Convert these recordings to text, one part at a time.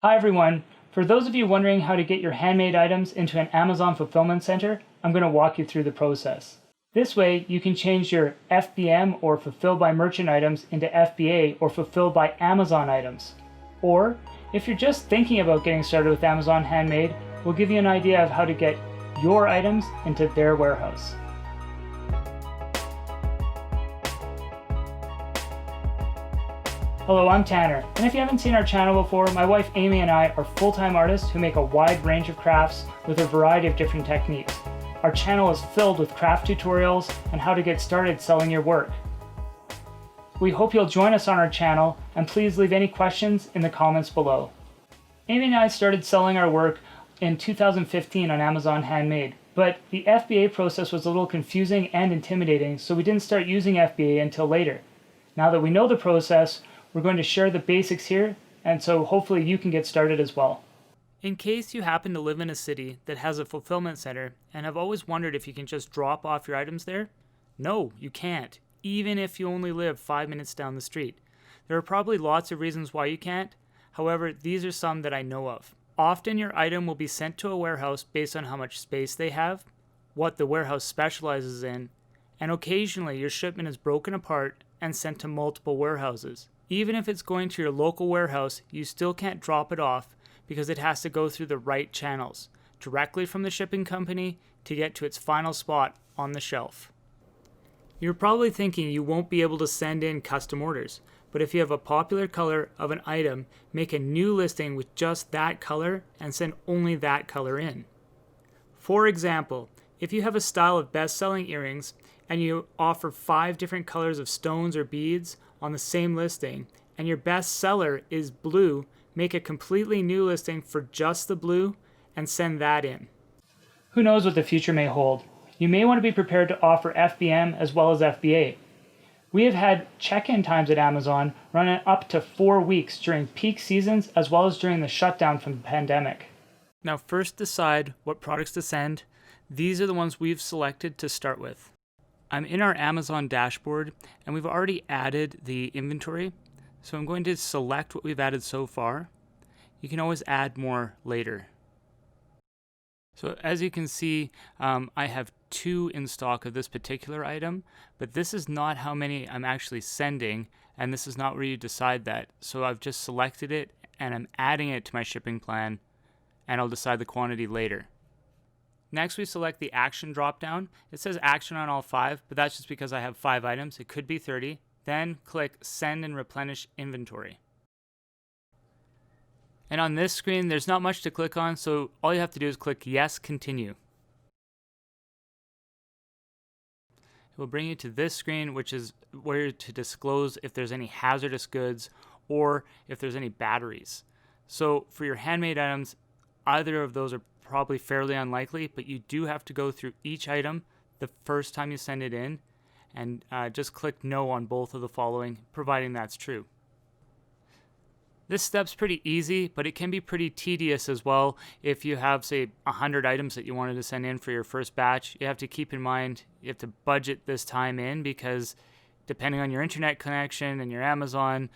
Hi everyone. For those of you wondering how to get your handmade items into an Amazon fulfillment center, I'm going to walk you through the process. This way, you can change your FBM or Fulfilled by Merchant items into FBA or Fulfilled by Amazon items. Or, if you're just thinking about getting started with Amazon Handmade, we'll give you an idea of how to get your items into their warehouse. Hello, I'm Tanner, and if you haven't seen our channel before, my wife Amy and I are full-time artists who make a wide range of crafts with a variety of different techniques. Our channel is filled with craft tutorials and how to get started selling your work. We hope you'll join us on our channel, and please leave any questions in the comments below. Amy and I started selling our work in 2015 on Amazon Handmade, but the FBA process was a little confusing and intimidating, so we didn't start using FBA until later. Now that we know the process, we're going to share the basics here, and so hopefully you can get started as well. In case you happen to live in a city that has a fulfillment center and have always wondered if you can just drop off your items there, no, you can't, even if you only live 5 minutes down the street. There are probably lots of reasons why you can't. However, these are some that I know of. Often your item will be sent to a warehouse based on how much space they have, what the warehouse specializes in, and occasionally your shipment is broken apart and sent to multiple warehouses. Even if it's going to your local warehouse, you still can't drop it off because it has to go through the right channels, directly from the shipping company to get to its final spot on the shelf. You're probably thinking you won't be able to send in custom orders, but if you have a popular color of an item, make a new listing with just that color and send only that color in. For example, if you have a style of best-selling earrings and you offer 5 different colors of stones or beads on the same listing, and your best seller is blue, make a completely new listing for just the blue and send that in. Who knows what the future may hold? You may want to be prepared to offer FBM as well as FBA. We have had check-in times at Amazon running up to 4 weeks during peak seasons as well as during the shutdown from the pandemic. Now first decide what products to send. These are the ones we've selected to start with. I'm in our Amazon dashboard and we've already added the inventory. So I'm going to select what we've added so far. You can always add more later. So as you can see, I have 2 in stock of this particular item, but this is not how many I'm actually sending, and this is not where you decide that. So I've just selected it and I'm adding it to my shipping plan, and I'll decide the quantity later. Next, we select the action dropdown. It says action on all 5, but that's just because I have 5 items. It could be 30. Then click Send and Replenish Inventory. And on this screen, there's not much to click on, so all you have to do is click Yes, Continue. It will bring you to this screen, which is where to disclose if there's any hazardous goods or if there's any batteries. So for your handmade items, either of those are probably fairly unlikely, but you do have to go through each item the first time you send it in, and just click no on both of the following, providing that's true. This step's pretty easy, but it can be pretty tedious as well. If you have, say, 100 items that you wanted to send in for your first batch, you have to keep in mind you have to budget this time in, because depending on your internet connection and your Amazon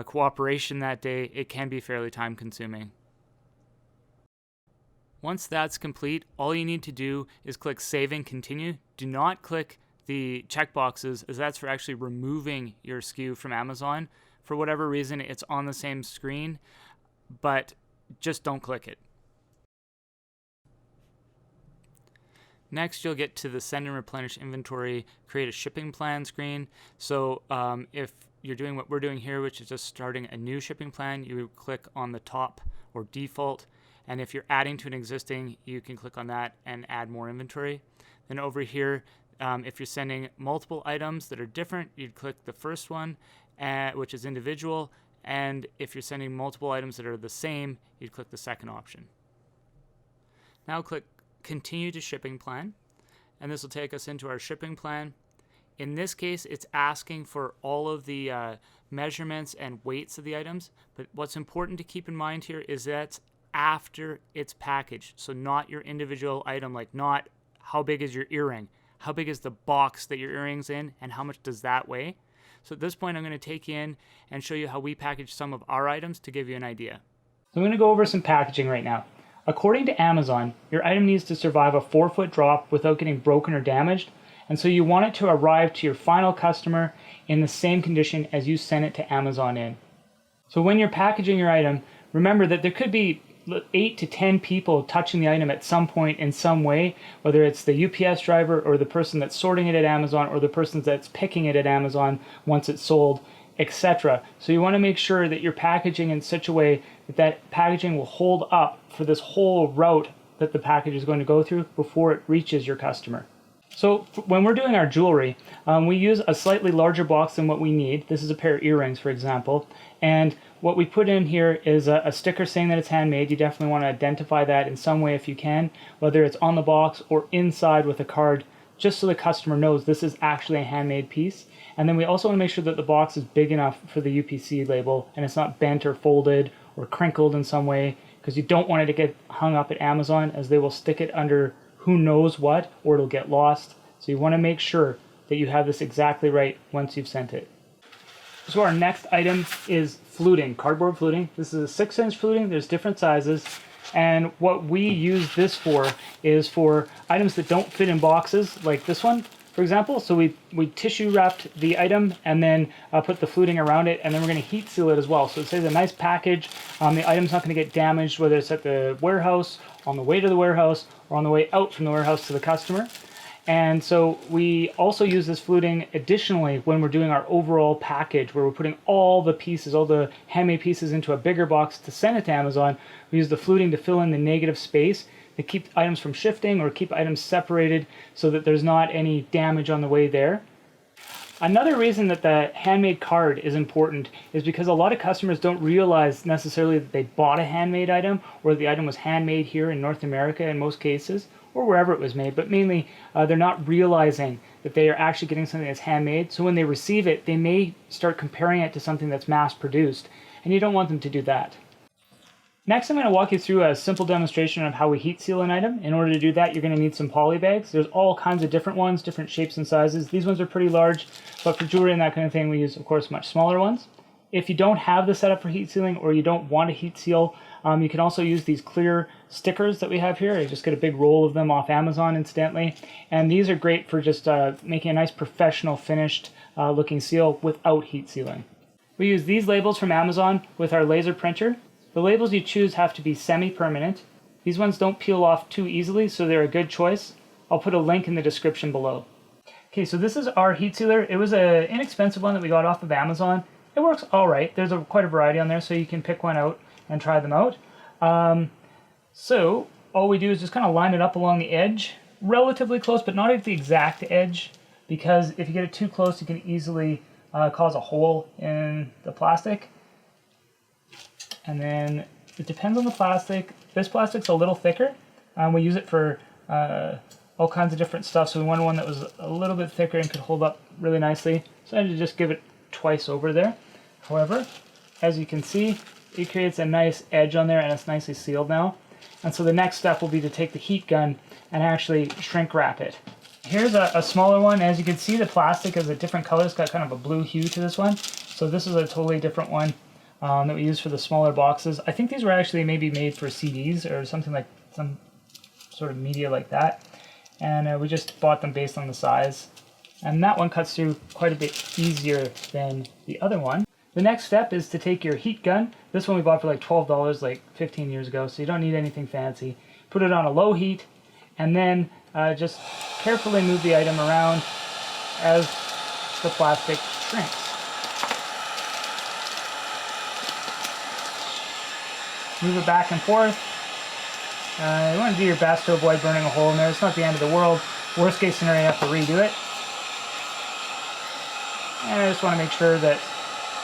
cooperation that day, it can be fairly time consuming. Once that's complete, all you need to do is click Save and Continue. Do not click the checkboxes, as that's for actually removing your SKU from Amazon. For whatever reason, it's on the same screen, but just don't click it. Next, you'll get to the Send and Replenish Inventory, Create a Shipping Plan screen. So if you're doing what we're doing here, which is just starting a new shipping plan, you would click on the top or default. And if you're adding to an existing, you can click on that and add more inventory. Then over here, if you're sending multiple items that are different, you'd click the first one, which is individual. And if you're sending multiple items that are the same, you'd click the second option. Now click Continue to Shipping Plan, and this will take us into our shipping plan. In this case, it's asking for all of the measurements and weights of the items, but what's important to keep in mind here is that's after it's packaged. So not your individual item, like not how big is your earring, how big is the box that your earring's in, and how much does that weigh. So at this point, I'm going to take you in and show you how we package some of our items to give you an idea. So I'm going to go over some packaging right now. According to Amazon, your item needs to survive a 4-foot drop without getting broken or damaged, and so you want it to arrive to your final customer in the same condition as you sent it to Amazon in. So when you're packaging your item, remember that there could be 8 to 10 people touching the item at some point in some way, whether it's the UPS driver or the person that's sorting it at Amazon or the person that's picking it at Amazon once it's sold, etc. So you want to make sure that you're packaging in such a way that that packaging will hold up for this whole route that the package is going to go through before it reaches your customer. So when we're doing our jewelry, we use a slightly larger box than what we need. This is a pair of earrings, for example. And what we put in here is a sticker saying that it's handmade. You definitely want to identify that in some way if you can, whether it's on the box or inside with a card, just so the customer knows this is actually a handmade piece. And then we also want to make sure that the box is big enough for the UPC label and it's not bent or folded or crinkled in some way, because you don't want it to get hung up at Amazon, as they will stick it under who knows what, or it'll get lost. So you want to make sure that you have this exactly right once you've sent it. So our next item is fluting, cardboard fluting. This is a 6-inch fluting. There's different sizes. And what we use this for is for items that don't fit in boxes, like this one, for example. So we tissue wrapped the item and then put the fluting around it, and then we're going to heat seal it as well. So it says a nice package. The item's not going to get damaged, whether it's at the warehouse, on the way to the warehouse, or on the way out from the warehouse to the customer. And so we also use this fluting additionally when we're doing our overall package, where we're putting all the pieces, all the handmade pieces into a bigger box to send it to Amazon. We use the fluting to fill in the negative space to keep items from shifting or keep items separated so that there's not any damage on the way there. Another reason that the handmade card is important is because a lot of customers don't realize necessarily that they bought a handmade item, or the item was handmade here in North America in most cases, or wherever it was made, but mainly they're not realizing that they are actually getting something that's handmade. So when they receive it, they may start comparing it to something that's mass produced, and you don't want them to do that. Next, I'm going to walk you through a simple demonstration of how we heat seal an item. In order to do that, you're going to need some poly bags. There's all kinds of different ones, different shapes and sizes. These ones are pretty large, but for jewelry and that kind of thing, we use, of course, much smaller ones. If you don't have the setup for heat sealing, or you don't want to heat seal, you can also use these clear stickers that we have here. You just get a big roll of them off Amazon, incidentally. And these are great for just making a nice professional finished looking seal without heat sealing. We use these labels from Amazon with our laser printer. The labels you choose have to be semi-permanent. These ones don't peel off too easily, so they're a good choice. I'll put a link in the description below. Okay, so this is our heat sealer. It was an inexpensive one that we got off of Amazon. It works all right. There's quite a variety on there, so you can pick one out and try them out. So all we do is just kind of line it up along the edge, relatively close, but not at the exact edge, because if you get it too close, you can easily cause a hole in the plastic. And then it depends on the plastic. This plastic's a little thicker. We use it for all kinds of different stuff, so we wanted one that was a little bit thicker and could hold up really nicely. So I had to just give it twice over there. However, as you can see, it creates a nice edge on there, and it's nicely sealed now. And so the next step will be to take the heat gun and actually shrink wrap it. Here's a smaller one. As you can see, the plastic is a different color. It's got kind of a blue hue to this one. So this is a totally different one that we use for the smaller boxes. I think these were actually maybe made for CDs or something, like some sort of media like that. And we just bought them based on the size. And that one cuts through quite a bit easier than the other one. The next step is to take your heat gun. This one we bought for like $12 like 15 years ago, so you don't need anything fancy. Put it on a low heat, and then just carefully move the item around as the plastic shrinks. Move it back and forth. You want to do your best to avoid burning a hole in there. It's not the end of the world. Worst case scenario, you have to redo it. And I just want to make sure that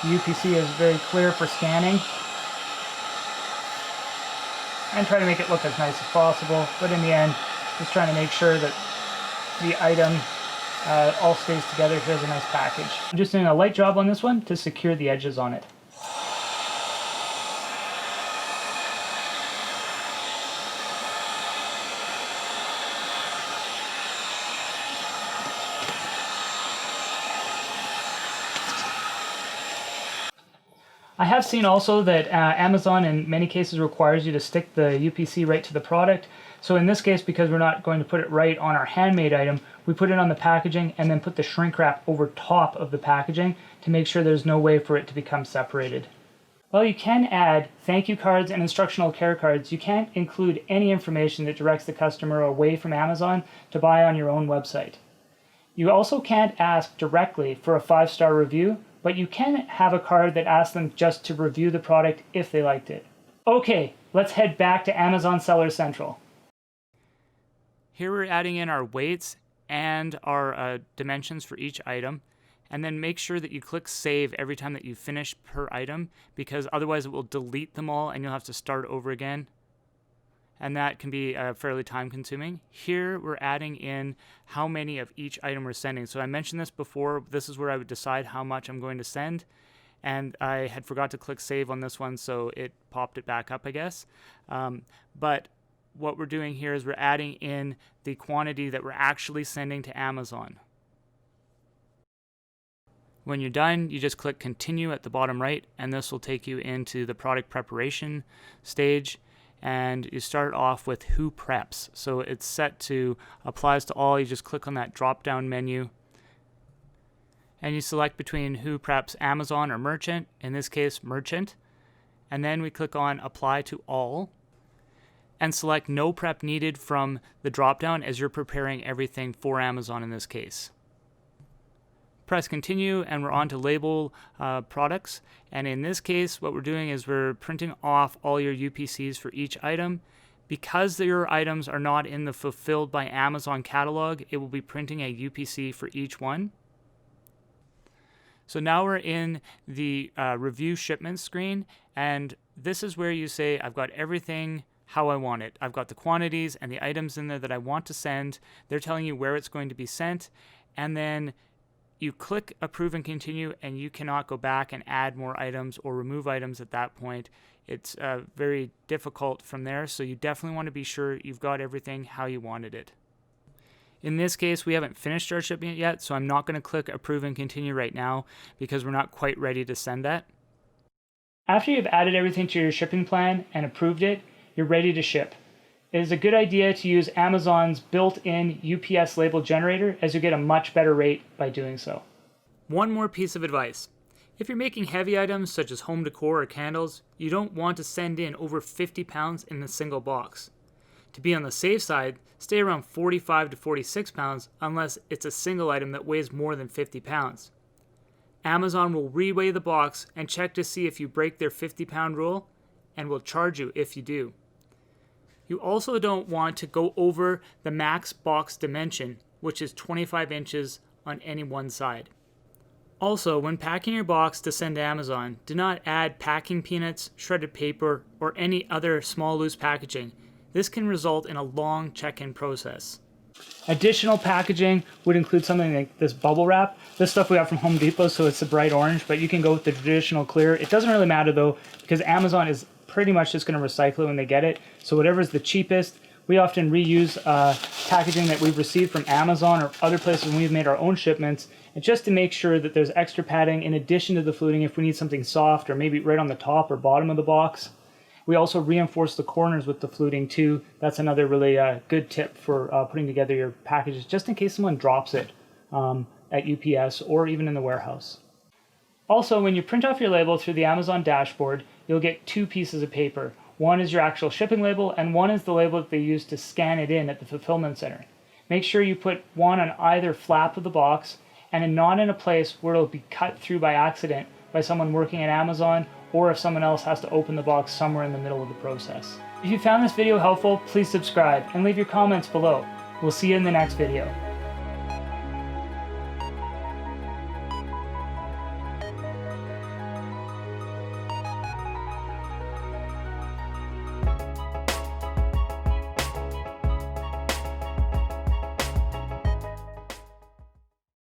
the UPC is very clear for scanning. And try to make it look as nice as possible. But in the end, just trying to make sure that the item all stays together. Here's a nice package. I'm just doing a light job on this one to secure the edges on it. I have seen also that Amazon in many cases requires you to stick the UPC right to the product. So in this case, because we're not going to put it right on our handmade item, we put it on the packaging and then put the shrink wrap over top of the packaging to make sure there's no way for it to become separated. While you can add thank you cards and instructional care cards, you can't include any information that directs the customer away from Amazon to buy on your own website. You also can't ask directly for a 5-star review, but you can have a card that asks them just to review the product if they liked it. Okay, let's head back to Amazon Seller Central. Here we're adding in our weights and our dimensions for each item, and then make sure that you click save every time that you finish per item, because otherwise it will delete them all and you'll have to start over again. And that can be fairly time consuming. Here we're adding in how many of each item we're sending. So I mentioned this before, this is where I would decide how much I'm going to send. And I had forgot to click save on this one, so it popped it back up, I guess. But what we're doing here is we're adding in the quantity that we're actually sending to Amazon. When you're done, you just click continue at the bottom right, and this will take you into the product preparation stage. And you start off with who preps. So it's set to applies to all. You just click on that drop down menu and you select between who preps Amazon or merchant, in this case merchant, and then we click on apply to all and select no prep needed from the drop down as you're preparing everything for Amazon in this case. Press continue and we're on to label products, and in this case what we're doing is we're printing off all your UPCs for each item. Because your items are not in the fulfilled by Amazon catalog, it will be printing a UPC for each one. So now we're in the review shipment screen, and this is where you say I've got everything how I want it. I've got the quantities and the items in there that I want to send. They're telling you where it's going to be sent, and then you click approve and continue, and you cannot go back and add more items or remove items at that point. It's very difficult from there, so you definitely want to be sure you've got everything how you wanted it. In this case, we haven't finished our shipment yet, so I'm not going to click approve and continue right now because we're not quite ready to send that. After you've added everything to your shipping plan and approved it, you're ready to ship. It is a good idea to use Amazon's built-in UPS label generator, as you get a much better rate by doing so. One more piece of advice. If you're making heavy items such as home decor or candles, you don't want to send in over 50 pounds in a single box. To be on the safe side, stay around 45 to 46 pounds unless it's a single item that weighs more than 50 pounds. Amazon will reweigh the box and check to see if you break their 50-pound rule, and will charge you if you do. You also don't want to go over the max box dimension, which is 25 inches on any one side. Also, when packing your box to send to Amazon, do not add packing peanuts, shredded paper, or any other small loose packaging. This can result in a long check-in process. Additional packaging would include something like this bubble wrap. This stuff we got from Home Depot, so it's a bright orange, but you can go with the traditional clear. It doesn't really matter though, because Amazon is pretty much just going to recycle it when they get it. So whatever is the cheapest, we often reuse packaging that we've received from Amazon or other places when we've made our own shipments, and just to make sure that there's extra padding in addition to the fluting if we need something soft or maybe right on the top or bottom of the box. We also reinforce the corners with the fluting too. That's another really good tip for putting together your packages, just in case someone drops it at UPS or even in the warehouse. Also, when you print off your label through the Amazon dashboard, you'll get two pieces of paper. One is your actual shipping label, and one is the label that they use to scan it in at the fulfillment center. Make sure you put one on either flap of the box, and not in a place where it'll be cut through by accident by someone working at Amazon, or if someone else has to open the box somewhere in the middle of the process. If you found this video helpful, please subscribe and leave your comments below. We'll see you in the next video.